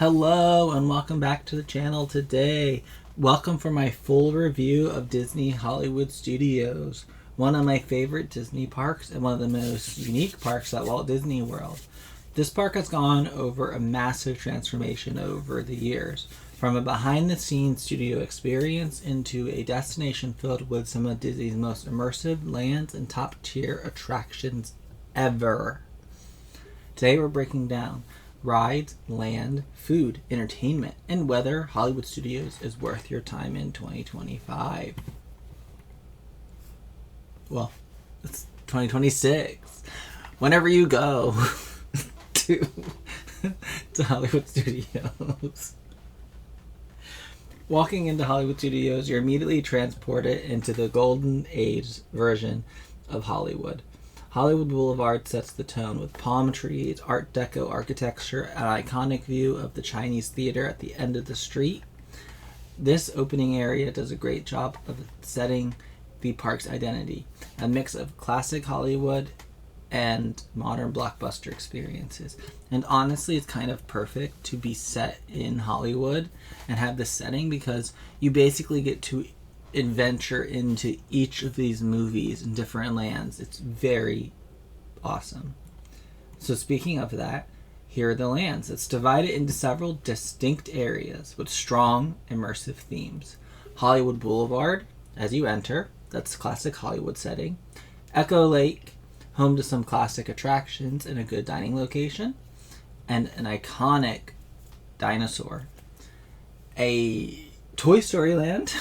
Hello and welcome back to the channel today. Welcome for my full review of Disney Hollywood Studios, one of my favorite Disney parks and one of the most unique parks at Walt Disney World. This park has gone over a massive transformation over the years, from a behind-the-scenes studio experience into a destination filled with some of Disney's most immersive lands and top-tier attractions ever. Today we're breaking down rides, land, food, entertainment, and whether Hollywood Studios is worth your time in 2025. Well, it's 2026. Whenever you go to Hollywood Studios. Walking into Hollywood Studios, you're immediately transported into the golden age version of Hollywood. Hollywood Boulevard sets the tone with palm trees, Art Deco architecture, an iconic view of the Chinese theater at the end of the street. This opening area does a great job of setting the park's identity, a mix of classic Hollywood and modern blockbuster experiences. And honestly, it's kind of perfect to be set in Hollywood and have this setting because you basically get to adventure into each of these movies in different lands. It's very awesome. So speaking of that, here are the lands. It's divided into several distinct areas with strong immersive themes. Hollywood Boulevard, as you enter, that's classic Hollywood setting. Echo Lake, home to some classic attractions and a good dining location. And an iconic dinosaur. A Toy Story land.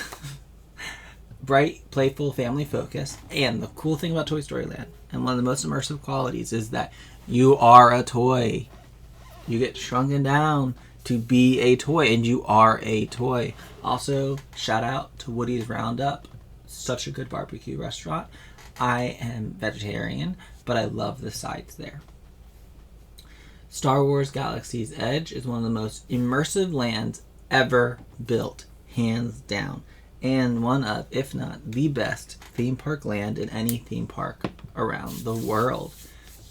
Bright, playful, family focus. And the cool thing about Toy Story Land, and one of the most immersive qualities, is that you are a toy. You get shrunken down to be a toy, and you are a toy. Also, shout out to Woody's Roundup. Such a good barbecue restaurant. I am vegetarian, but I love the sides there. Star Wars Galaxy's Edge is one of the most immersive lands ever built, hands down. And one of, if not the best, theme park land in any theme park around the world.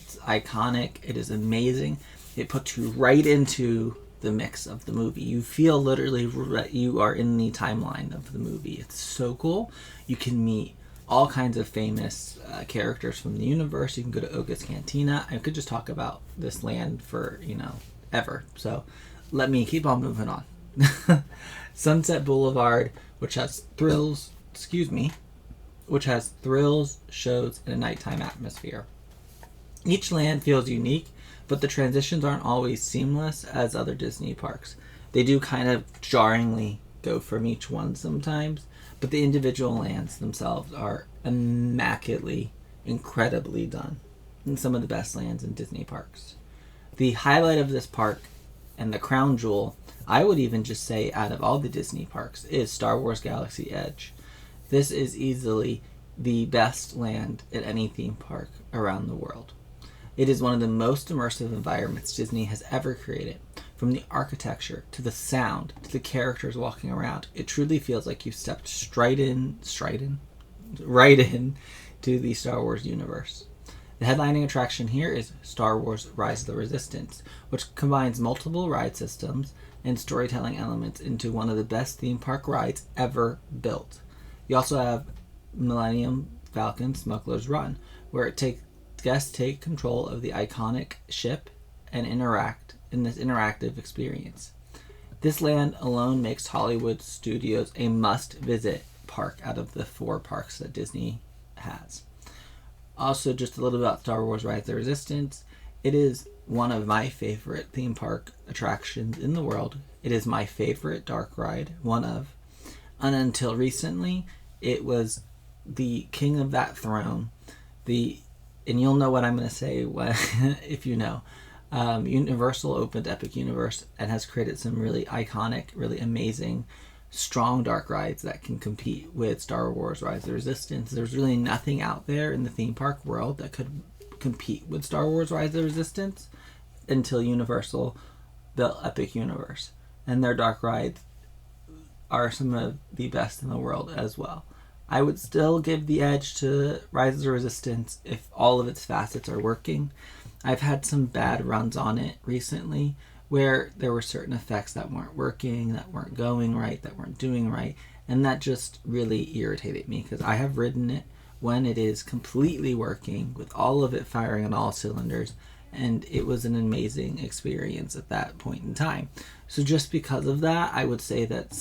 It's iconic. It is amazing. It puts you right into the mix of the movie. You feel literally you are in the timeline of the movie. It's so cool. You can meet all kinds of famous characters from the universe. You can go to Oga's Cantina. I could just talk about this land for, ever. So let me keep on moving on. Sunset Boulevard, which has thrills, shows, and a nighttime atmosphere. Each land feels unique, but the transitions aren't always seamless as other Disney parks. They do kind of jarringly go from each one sometimes, but the individual lands themselves are immaculately, incredibly done, and some of the best lands in Disney parks. The highlight of this park, and the crown jewel, I would even just say out of all the Disney parks, is Star Wars Galaxy Edge. This is easily the best land at any theme park around the world. It is one of the most immersive environments Disney has ever created. From the architecture, to the sound, to the characters walking around, it truly feels like you've stepped right in to the Star Wars universe. The headlining attraction here is Star Wars Rise of the Resistance, which combines multiple ride systems and storytelling elements into one of the best theme park rides ever built. You also have Millennium Falcon Smuggler's Run, where guests take control of the iconic ship and interact in this interactive experience. This land alone makes Hollywood Studios a must-visit park out of the 4 parks that Disney has. Also, just a little about Star Wars Rise of the Resistance. It is one of my favorite theme park attractions in the world. It is my favorite dark ride, and until recently, it was the king of that throne. And you'll know what I'm going to say if you know. Universal opened Epic Universe and has created some really iconic, really amazing, strong dark rides that can compete with Star Wars Rise of the Resistance. There's really nothing out there in the theme park world that could compete with Star Wars Rise of the Resistance until Universal built Epic Universe. And their dark rides are some of the best in the world as well. I would still give the edge to Rise of the Resistance if all of its facets are working. I've had some bad runs on it recently, where there were certain effects that weren't working, that weren't going right, that weren't doing right. And that just really irritated me because I have ridden it when it is completely working with all of it firing on all cylinders, and it was an amazing experience at that point in time. So just because of that, I would say that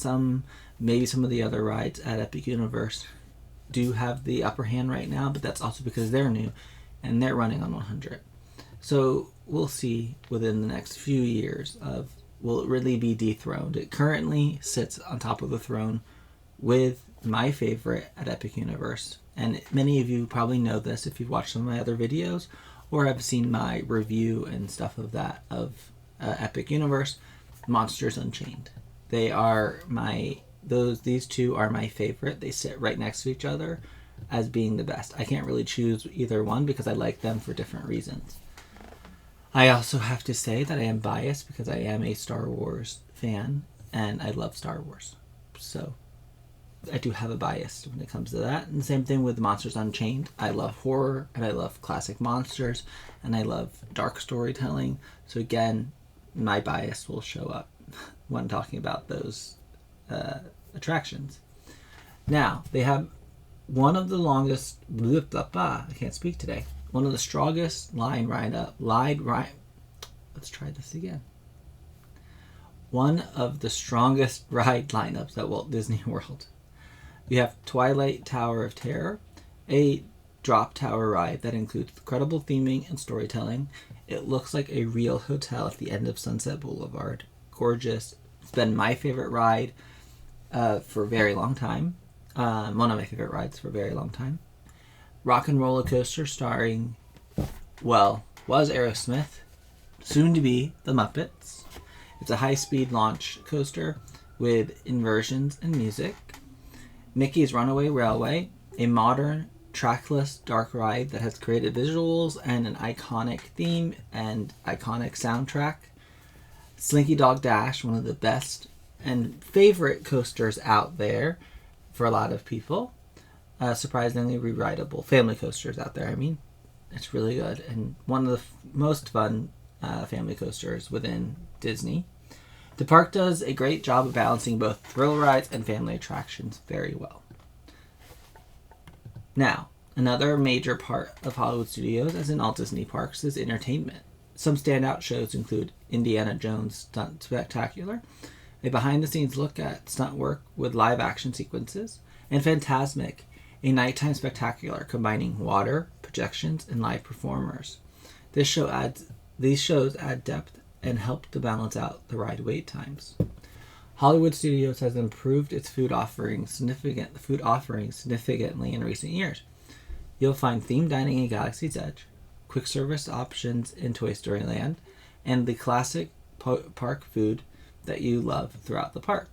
maybe some of the other rides at Epic Universe do have the upper hand right now, but that's also because they're new and they're running on 100. So we'll see within the next few years of will it really be dethroned. It currently sits on top of the throne with my favorite at Epic Universe. And many of you probably know this if you've watched some of my other videos or have seen my review and stuff of that of Epic Universe, Monsters Unchained. These two are my favorite. They sit right next to each other as being the best. I can't really choose either one because I like them for different reasons. I also have to say that I am biased because I am a Star Wars fan and I love Star Wars. So I do have a bias when it comes to that. And the same thing with Monsters Unchained. I love horror and I love classic monsters and I love dark storytelling. So again, my bias will show up when talking about those attractions. Now, they have one of the longest, I can't speak today, one of the strongest let's try this again. One of the strongest ride lineups at Walt Disney World. You have Twilight Tower of Terror, a drop tower ride that includes incredible theming and storytelling. It looks like a real hotel at the end of Sunset Boulevard. Gorgeous. It's been my favorite ride for a very long time. One of my favorite rides for a very long time. Rock and Roller Coaster starring, was Aerosmith, soon to be the Muppets. It's a high-speed launch coaster with inversions and music. Mickey's Runaway Railway, a modern trackless dark ride that has created visuals and an iconic theme and iconic soundtrack. Slinky Dog Dash, one of the best and favorite coasters out there for a lot of people. Surprisingly re-rideable family coasters out there. I mean, it's really good and one of the most fun family coasters within Disney. The park does a great job of balancing both thrill rides and family attractions very well. Now, another major part of Hollywood Studios, as in all Disney parks, is entertainment. Some standout shows include Indiana Jones Stunt Spectacular, a behind-the-scenes look at stunt work with live-action sequences, and Fantasmic, a nighttime spectacular combining water, projections, and live performers. These shows add depth and help to balance out the ride wait times. Hollywood Studios has improved its food offerings significantly in recent years. You'll find themed dining in Galaxy's Edge, quick service options in Toy Story Land, and the classic park food that you love throughout the park.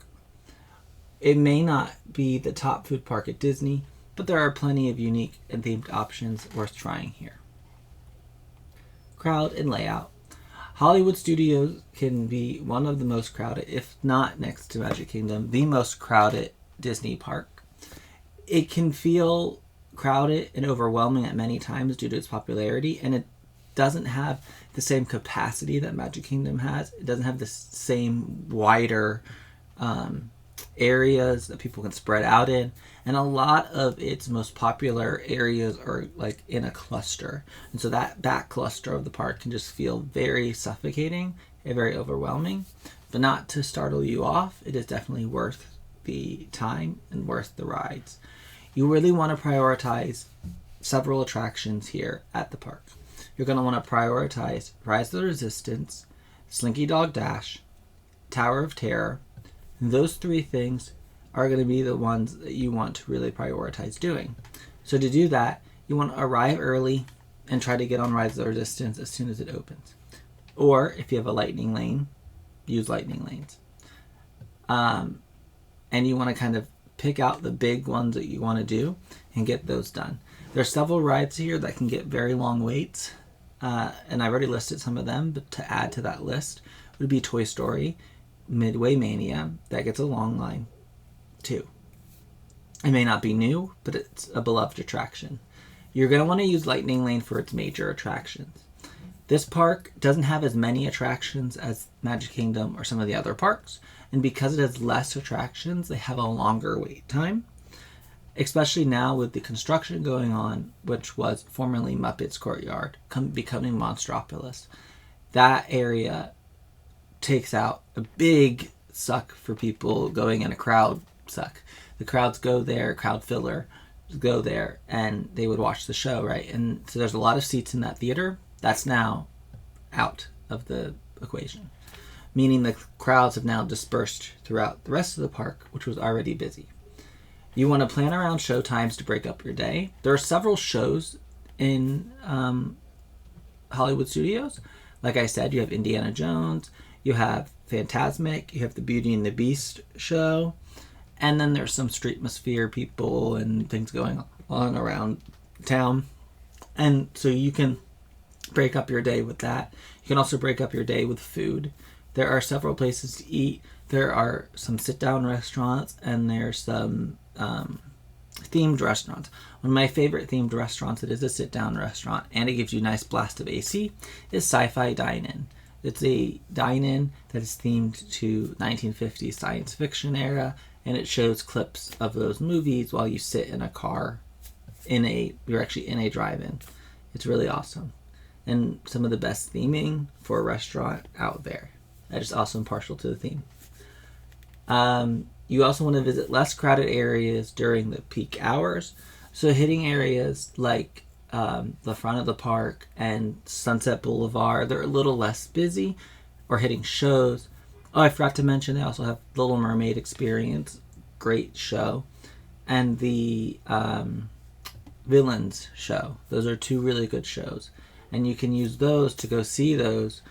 It may not be the top food park at Disney, but there are plenty of unique and themed options worth trying here. Crowd and layout. Hollywood Studios can be one of the most crowded, if not next to Magic Kingdom, the most crowded Disney park. It can feel crowded and overwhelming at many times due to its popularity, and it doesn't have the same capacity that Magic Kingdom has. It doesn't have the same wider areas that people can spread out in, and a lot of its most popular areas are like in a cluster, and so that back cluster of the park can just feel very suffocating and very overwhelming. But not to startle you off, it is definitely worth the time and worth the rides. You really want to prioritize several attractions here at the park. You're going to want to prioritize Rise of the Resistance, Slinky Dog Dash, Tower of Terror. Those three things are going to be the ones that you want to really prioritize doing. So to do that, you want to arrive early and try to get on Rise of the Resistance as soon as it opens. Or if you have a lightning lane, use lightning lanes. And you want to kind of pick out the big ones that you want to do and get those done. There's several rides here that can get very long waits. And I've already listed some of them, but to add to that list would be Toy Story, Midway Mania, that gets a long line too. It may not be new, but it's a beloved attraction. You're going to want to use Lightning Lane for its major attractions. This park doesn't have as many attractions as Magic Kingdom or some of the other parks, and because it has less attractions, they have a longer wait time, especially now with the construction going on, which was formerly Muppets Courtyard, becoming Monstropolis. That area takes out a big suck for people going in a crowd suck. The crowds go there, crowd filler, go there, and they would watch the show, right? And so there's a lot of seats in that theater. That's now out of the equation, meaning the crowds have now dispersed throughout the rest of the park, which was already busy. You want to plan around show times to break up your day. There are several shows in Hollywood Studios. Like I said, you have Indiana Jones, you have Fantasmic, you have the Beauty and the Beast show, and then there's some Streetmosphere people and things going on around town. And so you can break up your day with that. You can also break up your day with food. There are several places to eat. There are some sit-down restaurants, and there's some themed restaurants. One of my favorite themed restaurants, it is a sit-down restaurant, and it gives you a nice blast of AC, is Sci-Fi Dine-In. It's a dine-in that is themed to 1950s science fiction era, and it shows clips of those movies while you sit in a car. You're actually in a drive-in. It's really awesome. And some of the best theming for a restaurant out there. I just also am partial to the theme. You also want to visit less crowded areas during the peak hours. So hitting areas like the front of the park and Sunset Boulevard, they're a little less busy. Or hitting shows. Oh, I forgot to mention they also have Little Mermaid Experience. Great show. And the Villains show. Those are two really good shows. And you can use those to go see those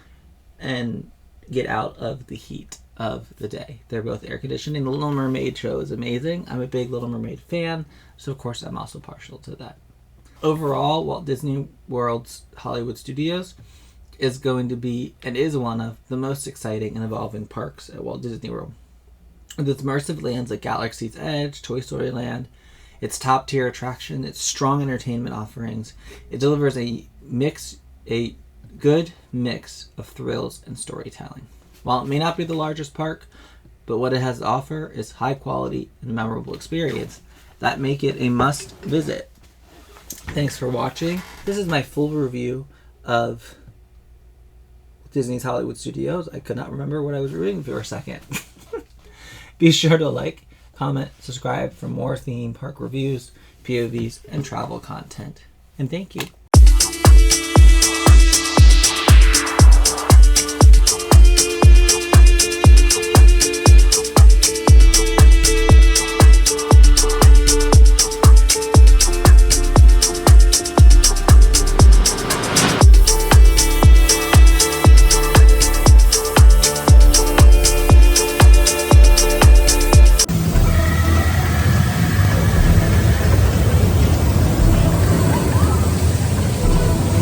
and get out of the heat of the day. They're both air conditioning. The Little Mermaid show is amazing. I'm a big Little Mermaid fan, so of course I'm also partial to that. Overall, Walt Disney World's Hollywood Studios is going to be and is one of the most exciting and evolving parks at Walt Disney World. With its immersive lands like Galaxy's Edge, Toy Story Land, its top-tier attraction, its strong entertainment offerings, it delivers a good mix of thrills and storytelling. While it may not be the largest park, but what it has to offer is high quality and memorable experience that make it a must visit. Thanks for watching. This is my full review of Disney's Hollywood Studios. I could not remember what I was reviewing for a second. Be sure to like, comment, subscribe for more theme park reviews, POVs, and travel content. And thank you.